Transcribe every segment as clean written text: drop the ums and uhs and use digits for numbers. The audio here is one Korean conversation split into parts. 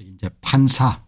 이제 판사,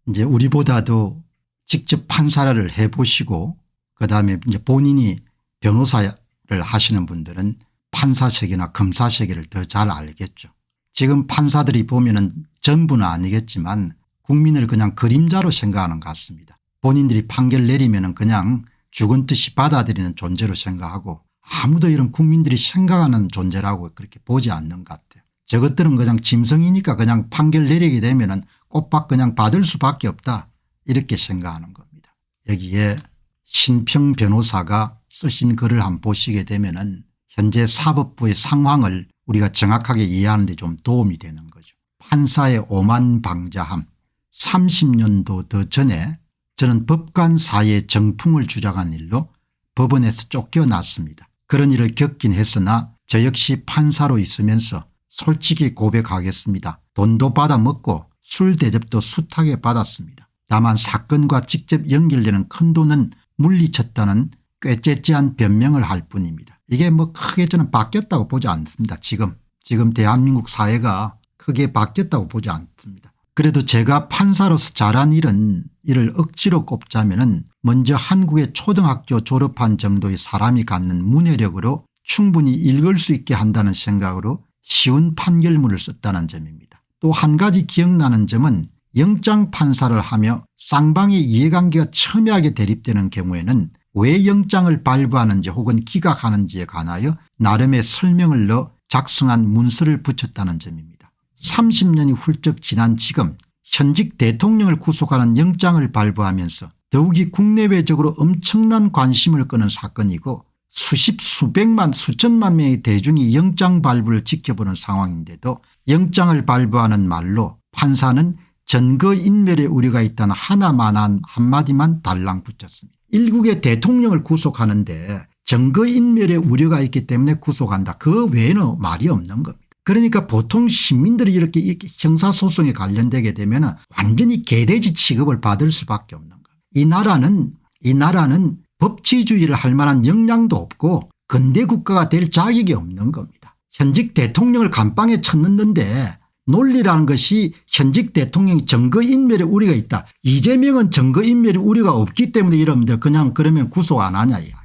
이제 우리보다도 직접 판사를 해보시고 그다음에 이제 본인이 변호사를 하시는 분들은 판사색이나 검사색을 더 잘 알겠죠. 지금 판사들이 보면은 전부는 아니겠지만 국민을 그냥 그림자로 생각하는 것 같습니다. 본인들이 판결 내리면은 그냥 죽은 듯이 받아들이는 존재로 생각하고 아무도 이런 국민들이 생각하는 존재라고 그렇게 보지 않는 것 같아요. 저것들은 그냥 짐승이니까 그냥 판결 내리게 되면은 꼬박 그냥 받을 수밖에 없다 이렇게 생각하는 겁니다. 여기에 신평 변호사가 쓰신 글을 한번 보시게 되면은 현재 사법부의 상황을 우리가 정확하게 이해하는 데 좀 도움이 되는 거죠. 판사의 오만방자함. 30년도 더 전에 저는 법관사의 정풍을 주장한 일로 법원에서 쫓겨났습니다. 그런 일을 겪긴 했으나 저 역시 판사로 있으면서 솔직히 고백하겠습니다. 돈도 받아먹고 술 대접도 숱하게 받았습니다. 다만 사건과 직접 연결되는 큰 돈은 물리쳤다는 꾀째째한 변명을 할 뿐입니다. 이게 뭐 크게 저는 바뀌었다고 보지 않습니다. 지금 대한민국 사회가 크게 바뀌었다고 보지 않습니다. 그래도 제가 판사로서 잘한 일은 이를 억지로 꼽자면은 먼저 한국의 초등학교 졸업한 정도의 사람이 갖는 문해력으로 충분히 읽을 수 있게 한다는 생각으로 쉬운 판결문을 썼다는 점입니다. 또 한 가지 기억나는 점은 영장 판사를 하며 쌍방의 이해관계가 첨예하게 대립되는 경우에는 왜 영장을 발부하는지 혹은 기각하는지에 관하여 나름의 설명을 넣어 작성한 문서를 붙였다는 점입니다. 30년이 훌쩍 지난 지금 현직 대통령을 구속하는 영장을 발부하면서 더욱이 국내외적으로 엄청난 관심을 끄는 사건이고 수십 수백만 수천만 명의 대중이 영장 발부를 지켜보는 상황인데도 영장을 발부하는 말로 판사는 증거인멸의 우려가 있다는 하나만한 한마디만 달랑 붙였습니다. 일국의 대통령을 구속하는데 증거인멸의 우려가 있기 때문에 구속한다. 그 외에는 말이 없는 겁니다. 그러니까 보통 시민들이 이렇게 형사소송에 관련되게 되면 완전히 개돼지 취급을 받을 수밖에 없는 거예요. 이 나라는 법치주의를 할 만한 역량도 없고 근대 국가가 될 자격이 없는 겁니다. 현직 대통령을 감방에 쳐넣는데 논리라는 것이 현직 대통령이 증거인멸의 우려가 있다. 이재명은 증거인멸의 우려가 없기 때문에 여러분들 그냥 그러면 구속 안 하냐 이야기죠.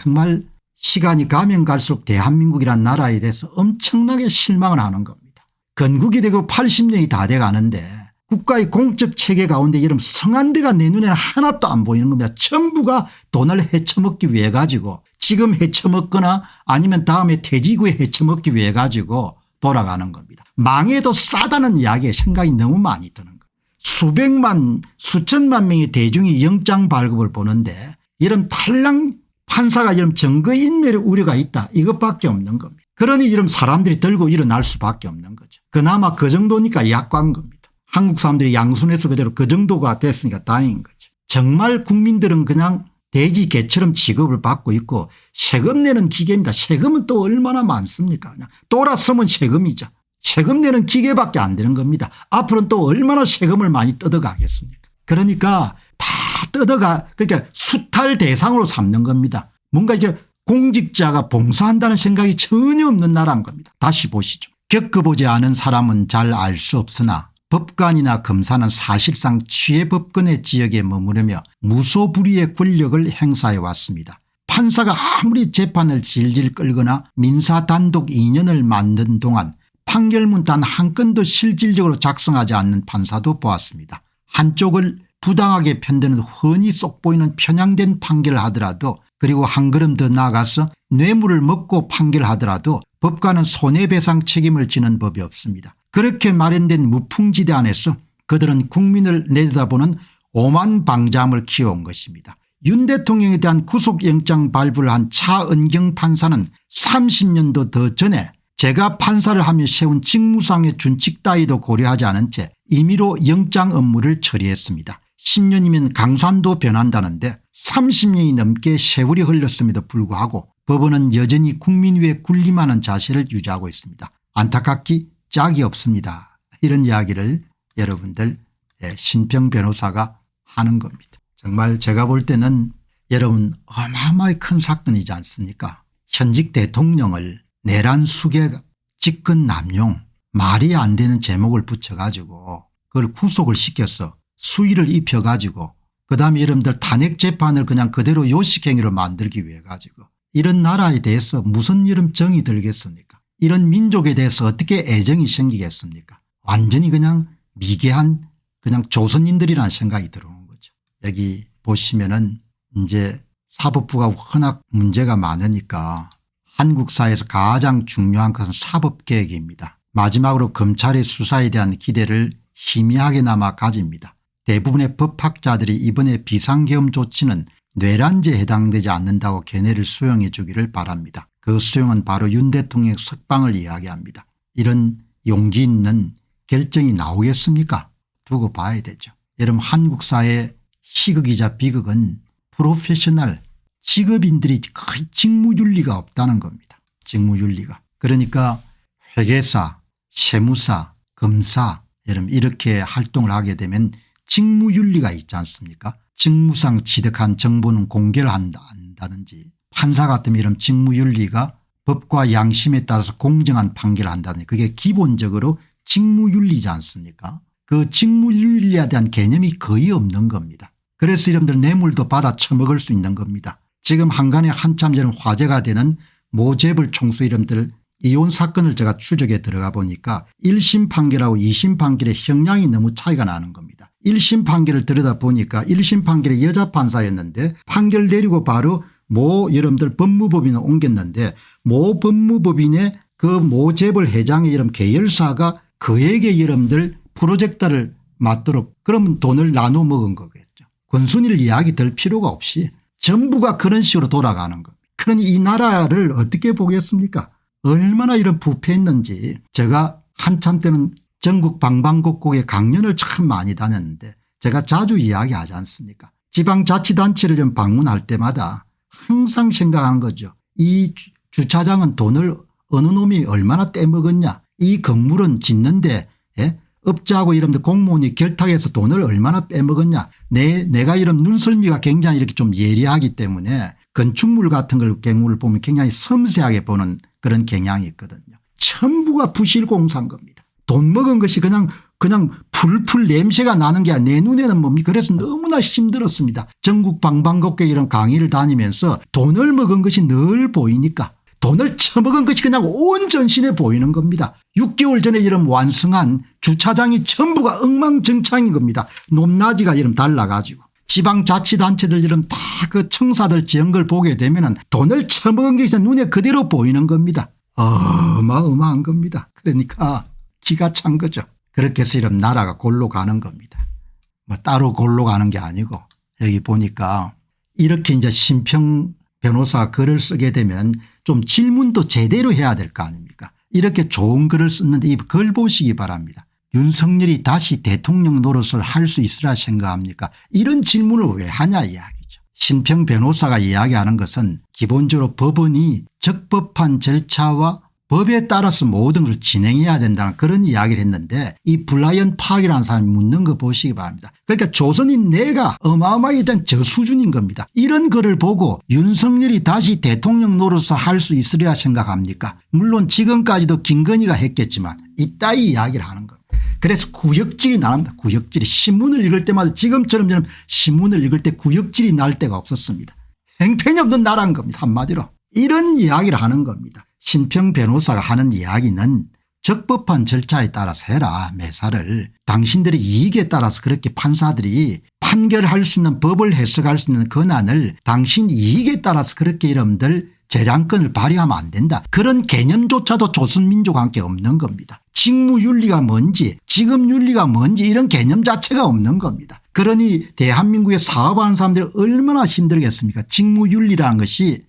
정말 시간이 가면 갈수록 대한민국이라는 나라에 대해서 엄청나게 실망을 하는 겁니다. 건국이 되고 80년이 다 돼가는데 국가의 공적 체계 가운데 여러분 성한대가 내 눈에는 하나도 안 보이는 겁니다. 전부가 돈을 헤쳐먹기 위해 가지고 지금 헤쳐먹거나 아니면 다음에 퇴직후에 헤쳐먹기 위해 가지고 돌아가는 겁니다. 망해도 싸다는 이야기에 생각이 너무 많이 드는 거예요. 수백만 수천만 명의 대중이 영장 발급을 보는데 이런 탈락 판사가 이런 증거인멸의 우려가 있다. 이것밖에 없는 겁니다. 그러니 이런 사람들이 들고 일어날 수밖에 없는 거죠. 그나마 그 정도니까 약관 겁니다. 한국 사람들이 양순해서 그대로 그 정도가 됐으니까 다행인 거죠. 정말 국민들은 그냥 돼지 개처럼 취급을 받고 있고 세금 내는 기계입니다. 세금은 또 얼마나 많습니까? 그냥 돌아서면 세금이죠. 세금 내는 기계밖에 안 되는 겁니다. 앞으로는 또 얼마나 세금을 많이 뜯어가겠습니까? 그러니까 다 뜯어가 그러니까 수탈 대상으로 삼는 겁니다. 뭔가 이제 공직자가 봉사한다는 생각이 전혀 없는 나라인 겁니다. 다시 보시죠. 겪어보지 않은 사람은 잘 알 수 없으나 법관이나 검사는 사실상 취해법권의 지역에 머무르며 무소불위의 권력을 행사해 왔습니다. 판사가 아무리 재판을 질질 끌거나 민사 단독 2년을 만든 동안 판결문 단 한 건도 실질적으로 작성하지 않는 판사도 보았습니다. 한쪽을 부당하게 편드는 훤히 쏙 보이는 편향된 판결을 하더라도 그리고 한 걸음 더 나아가서 뇌물을 먹고 판결하더라도 법관은 손해배상 책임을 지는 법이 없습니다. 그렇게 마련된 무풍지대 안에서 그들은 국민을 내려다보는 오만방자함을 키워온 것입니다. 윤 대통령에 대한 구속영장 발부를 한 차은경 판사는 30년도 더 전에 제가 판사를 하며 세운 직무상의 준칙 따위도 고려하지 않은 채 임의로 영장 업무를 처리했습니다. 10년이면 강산도 변한다는데 30년이 넘게 세월이 흘렀음에도 불구하고 법원은 여전히 국민 위에 군림하는 자세를 유지하고 있습니다. 안타깝기 짝이 없습니다. 이런 이야기를 여러분들 신평 변호사가 하는 겁니다. 정말 제가 볼 때는 여러분 어마어마하게 큰 사건이지 않습니까? 현직 대통령을 내란 수괴 직권 남용 말이 안 되는 제목을 붙여가지고 그걸 구속을 시켜서 수위를 입혀가지고 그다음에 여러분들 탄핵 재판을 그냥 그대로 요식행위로 만들기 위해 가지고 이런 나라에 대해서 무슨 이런 정이 들겠습니까? 이런 민족에 대해서 어떻게 애정이 생기겠습니까? 완전히 그냥 미개한 그냥 조선인들이라는 생각이 들어오는 거죠. 여기 보시면은 이제 사법부가 워낙 문제가 많으니까 한국 사회에서 가장 중요한 것은 사법개혁입니다. 마지막으로 검찰의 수사에 대한 기대를 희미하게나마 가집니다. 대부분의 법학자들이 이번에 비상계엄 조치는 뇌란죄에 해당되지 않는다고 견해를 수용해 주기를 바랍니다. 그 수용은 바로 윤 대통령의 석방을 이야기합니다. 이런 용기 있는 결정이 나오겠습니까? 두고 봐야 되죠. 여러분 한국 사회 희극이자 비극은 프로페셔널 직업인들이 거의 직무윤리가 없다는 겁니다. 직무윤리가. 그러니까 회계사, 세무사, 검사 여러분 이렇게 활동을 하게 되면 직무윤리가 있지 않습니까? 직무상 취득한 정보는 공개를 한다든지 판사 같으면 이런 직무윤리가 법과 양심에 따라서 공정한 판결을 한다든지 그게 기본적으로 직무윤리지 않습니까? 그 직무윤리에 대한 개념이 거의 없는 겁니다. 그래서 여러분들 뇌물도 받아 처먹을 수 있는 겁니다. 지금 한간에 한참 전 화제가 되는 모 재벌 총수 이름들 이혼 사건을 제가 추적에 들어가 보니까 1심 판결하고 2심 판결의 형량이 너무 차이가 나는 겁니다. 1심 판결을 들여다보니까 1심 판결의 여자 판사였는데 판결 내리고 바로 모 여러분들 법무법인을 옮겼는데 모 법무법인의 그 모 재벌 회장의 이런 계열사가 그에게 여러분들 프로젝트를 맡도록 그러면 돈을 나눠 먹은 거겠죠. 권순일 이야기 될 필요가 없이 전부가 그런 식으로 돌아가는 겁니다. 그러니 이 나라를 어떻게 보겠습니까? 얼마나 이런 부패했는지 제가 한참 때는 전국 방방곡곡에 강연을 참 많이 다녔는데 제가 자주 이야기하지 않습니까? 지방자치단체를 좀 방문할 때마다 항상 생각하는 거죠. 이 주차장은 돈을 어느 놈이 얼마나 떼먹었냐. 이 건물은 짓는데 업자하고 이런 공무원이 결탁해서 돈을 얼마나 빼먹었냐. 내가 이런 눈썰미가 굉장히 이렇게 좀 예리하기 때문에 건축물 같은 경우를 보면 굉장히 섬세하게 보는 그런 경향이 있거든요. 전부가 부실공사인 겁니다. 돈 먹은 것이 그냥 풀풀 냄새가 나는 게 내 눈에는 뭡니까? 그래서 너무나 힘들었습니다. 전국 방방곡곡 이런 강의를 다니면서 돈을 먹은 것이 늘 보이니까 돈을 처먹은 것이 그냥 온 전신에 보이는 겁니다. 6개월 전에 이런 완성한 주차장이 전부가 엉망진창인 겁니다. 높낮이가 이런 달라가지고. 지방자치단체들 이런 다 그 청사들 지은 걸 보게 되면 돈을 처먹은 게 눈에 그대로 보이는 겁니다. 어마어마한 겁니다. 그러니까 기가 찬 거죠. 그렇게 해서 이런 나라가 골로 가는 겁니다. 뭐 따로 골로 가는 게 아니고 여기 보니까 이렇게 이제 심평 변호사 글을 쓰게 되면 좀 질문도 제대로 해야 될 거 아닙니까? 이렇게 좋은 글을 썼는데 이 글 보시기 바랍니다. 윤석열이 다시 대통령 노릇을 할 수 있으라 생각합니까? 이런 질문을 왜 하냐 이야기죠. 신평 변호사가 이야기하는 것은 기본적으로 법원이 적법한 절차와 법에 따라서 모든 것을 진행해야 된다는 그런 이야기를 했는데 이 브라이언 파악이라는 사람이 묻는 거 보시기 바랍니다. 그러니까 조선인 내가 어마어마하게 된 저 수준인 겁니다. 이런 글을 보고 윤석열이 다시 대통령 노릇을 할 수 있으리라 생각합니까? 물론 지금까지도 김건희가 했겠지만 이따위 이야기를 하는 겁니다. 그래서 구역질이 나옵니다. 구역질이. 신문을 읽을 때마다 지금처럼 저는 신문을 읽을 때 구역질이 날 때가 없었습니다. 행편없는 나라인 겁니다. 한마디로. 이런 이야기를 하는 겁니다. 신평 변호사가 하는 이야기는 적법한 절차에 따라서 해라. 매사를. 당신들의 이익에 따라서 그렇게 판사들이 판결할 수 있는 법을 해석할 수 있는 권한을 당신 이익에 따라서 그렇게 여러분들 재량권을 발휘하면 안 된다. 그런 개념조차도 조선민족과 함께 없는 겁니다. 직무윤리가 뭔지 직업윤리가 뭔지 이런 개념 자체가 없는 겁니다. 그러니 대한민국에 사업하는 사람들이 얼마나 힘들겠습니까? 직무윤리라는 것이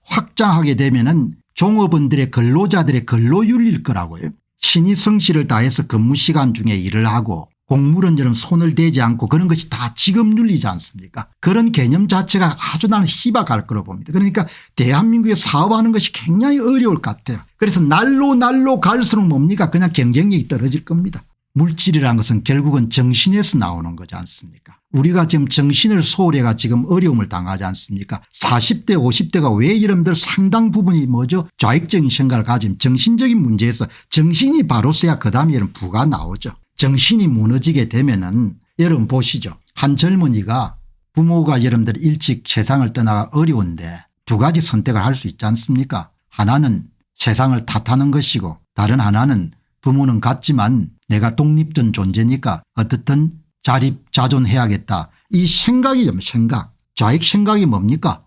확장하게 되면은 종업원들의 근로자들의 근로윤리일 거라고요. 신이 성실을 다해서 근무시간 중에 일을 하고 공무원처럼 손을 대지 않고 그런 것이 다 직업윤리지 않습니까? 그런 개념 자체가 아주 나는 희박할 거로 봅니다. 그러니까 대한민국에 사업하는 것이 굉장히 어려울 것 같아요. 그래서 날로 갈수록 뭡니까? 그냥 경쟁력이 떨어질 겁니다. 물질이라는 것은 결국은 정신에서 나오는 거지 않습니까? 우리가 지금 정신을 소홀해가 지금 어려움을 당하지 않습니까? 40대 50대가 왜 여러분들 상당 부분이 뭐죠? 좌익적인 생각을 가진 정신적인 문제에서 정신이 바로 서야 그다음에 여러분 부가 나오죠. 정신이 무너지게 되면은 여러분 보시죠. 한 젊은이가 부모가 여러분들 일찍 세상을 떠나가 어려운데 두 가지 선택을 할 수 있지 않습니까? 하나는 세상을 탓하는 것이고 다른 하나는 부모는 같지만 내가 독립된 존재니까 어떻든 자립자존해야겠다. 이 생각이 좀 생각. 좌익 생각이 뭡니까?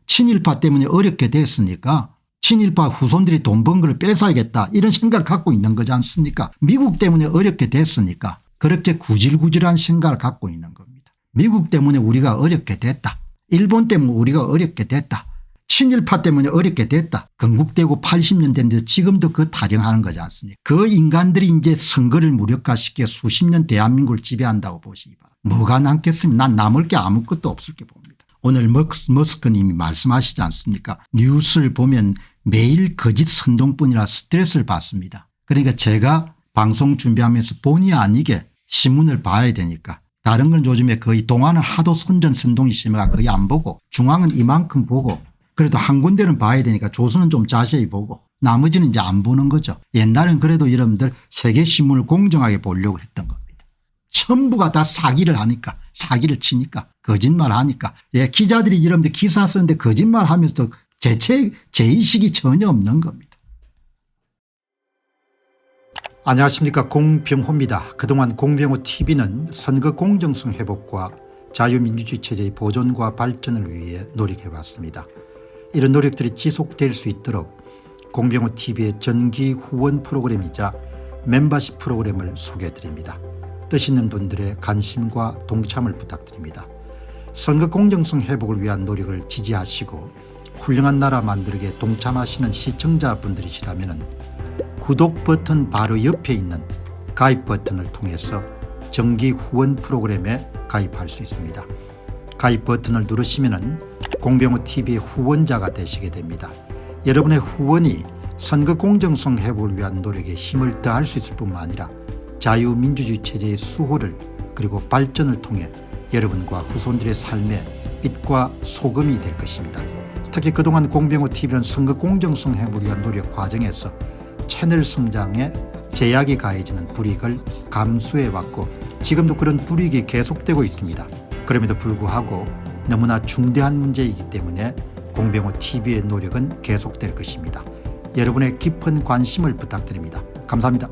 친일파 때문에 어렵게 됐으니까 친일파 후손들이 돈 번 걸 뺏어야겠다 이런 생각을 갖고 있는 거지 않습니까? 미국 때문에 어렵게 됐으니까 그렇게 구질구질한 생각을 갖고 있는 겁니다. 미국 때문에 우리가 어렵게 됐다. 일본 때문에 우리가 어렵게 됐다. 친일파 때문에 어렵게 됐다. 건국되고 80년 됐는데 지금도 그 타령하는 거지 않습니까? 그 인간들이 이제 선거를 무력화시켜 수십 년 대한민국을 지배한다고 보시기 바랍니다. 뭐가 남겠습니까? 난 남을 게 아무것도 없을 게 봅니다. 오늘 머스크님이 말씀하시지 않습니까? 뉴스를 보면 매일 거짓 선동뿐이라 스트레스를 받습니다. 그러니까 제가 방송 준비하면서 본의 아니게 신문을 봐야 되니까 다른 건 요즘에 거의 동아는 하도 선전선동이 심해가 거의 안 보고 중앙은 이만큼 보고 그래도 한 군데는 봐야 되니까 조선은 좀 자세히 보고 나머지는 이제 안 보는 거죠. 옛날엔 그래도 여러분들 세계신문을 공정하게 보려고 했던 겁니다. 전부가 다 사기를 하니까 사기를 치니까 거짓말 하니까 기자들이 여러분들 기사 쓰는데 거짓말 하면서 제의식이 전혀 없는 겁니다. 안녕하십니까, 공병호입니다. 그동안 공병호 TV는 선거 공정성 회복과 자유민주주의 체제의 보존과 발전을 위해 노력해왔습니다. 이런 노력들이 지속될 수 있도록 공병호 TV의 정기 후원 프로그램이자 멤버십 프로그램을 소개해드립니다. 뜻 있는 분들의 관심과 동참을 부탁드립니다. 선거 공정성 회복을 위한 노력을 지지하시고 훌륭한 나라 만들기에 동참하시는 시청자분들이시라면 구독 버튼 바로 옆에 있는 가입 버튼을 통해서 정기 후원 프로그램에 가입할 수 있습니다. 가입 버튼을 누르시면 공병호 TV의 후원자가 되시게 됩니다. 여러분의 후원이 선거 공정성 회복을 위한 노력에 힘을 더할 수 있을 뿐만 아니라 자유민주주의 체제의 수호를 그리고 발전을 통해 여러분과 후손들의 삶에 빛과 소금이 될 것입니다. 특히 그동안 공병호 TV는 선거 공정성 회복을 위한 노력 과정에서 채널 성장에 제약이 가해지는 불이익을 감수해왔고 지금도 그런 불이익이 계속되고 있습니다. 그럼에도 불구하고 너무나 중대한 문제이기 때문에 공병호 TV의 노력은 계속될 것입니다. 여러분의 깊은 관심을 부탁드립니다. 감사합니다.